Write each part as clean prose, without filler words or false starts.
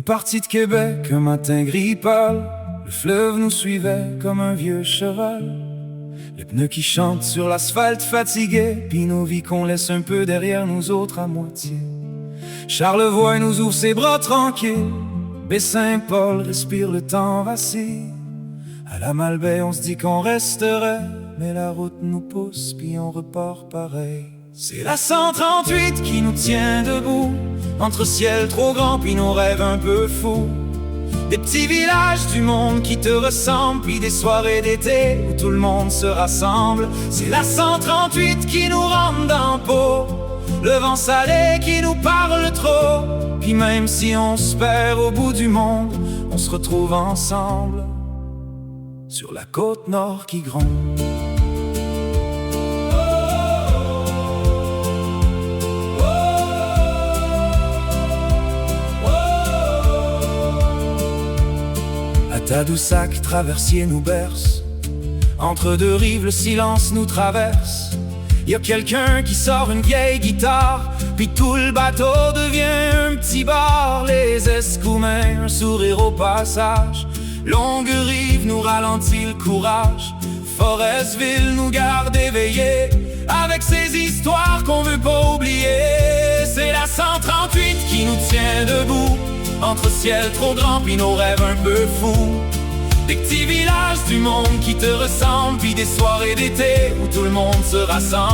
partis de Québec un matin gris pâle. Le fleuve nous suivait comme un vieux cheval. Les pneus qui chantent sur l'asphalte fatigué, puis nos vies qu'on laisse un peu derrière nous autres à moitié. Charlevoix nous ouvre ses bras tranquilles. Baie-Saint-Paul respire, le temps vacille. À la Malbaie on se dit qu'on resterait, mais la route nous pousse puis on repart pareil. C'est la 138 qui nous tient debout, entre ciel trop grand puis nos rêves un peu fous. Des petits villages du monde qui te ressemblent, puis des soirées d'été où tout le monde se rassemble. C'est la 138 qui nous rentre dans le pot, le vent salé qui nous parle trop. Puis même si on se perd au bout du monde, on se retrouve ensemble sur la côte nord qui gronde. À Tadoussac, traversier nous berce. Entre deux rives, le silence nous traverse. Y'a quelqu'un qui sort une vieille guitare, puis tout le bateau devient un petit bar. Les escoumins, un sourire au passage. Longue-Rive nous ralentit le courage. Forestville nous garde éveillés, avec ces histoires qu'on veut pas oublier. C'est la 138 qui nous tient debout, entre ciel trop grand puis nos rêves un peu fous. Des petits villages du monde qui te ressemblent, puis des soirées d'été où tout le monde se rassemble.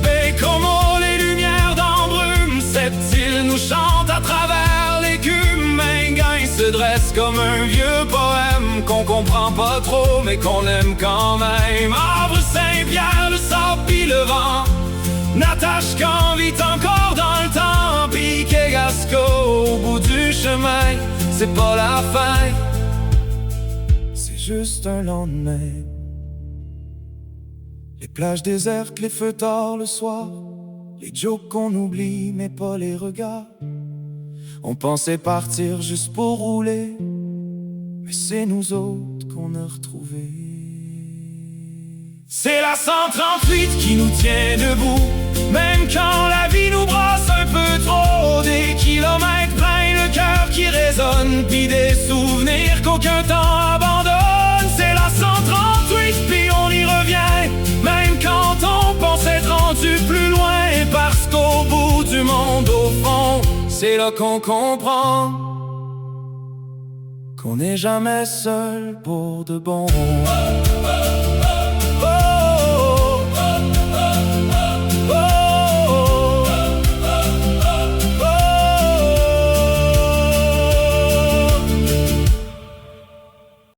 Mais comment les lumières d'embrume, cette île nous chante à travers l'écume. Maingain se dresse comme un vieux poème qu'on comprend pas trop mais qu'on aime quand même. Havre Saint-Pierre, le sable pis le vent, Natashquan vit encore dans le temps. Pis Kegasco au bout du chemin, c'est pas la fin, c'est juste un lendemain. Les plages désertes, les feux tard le soir, les jokes qu'on oublie mais pas les regards. On pensait partir juste pour rouler, mais c'est nous autres qu'on a retrouvés. C'est la 138 qui nous tient debout, même quand la vie nous brasse un peu trop. Des kilomètres plein le cœur qui résonne, puis des souvenirs qu'aucun temps abandonne. C'est la 138 puis on y revient, même quand on pense être rendu plus loin. Parce qu'au bout du monde au fond, c'est là qu'on comprend qu'on n'est jamais seul pour de bon.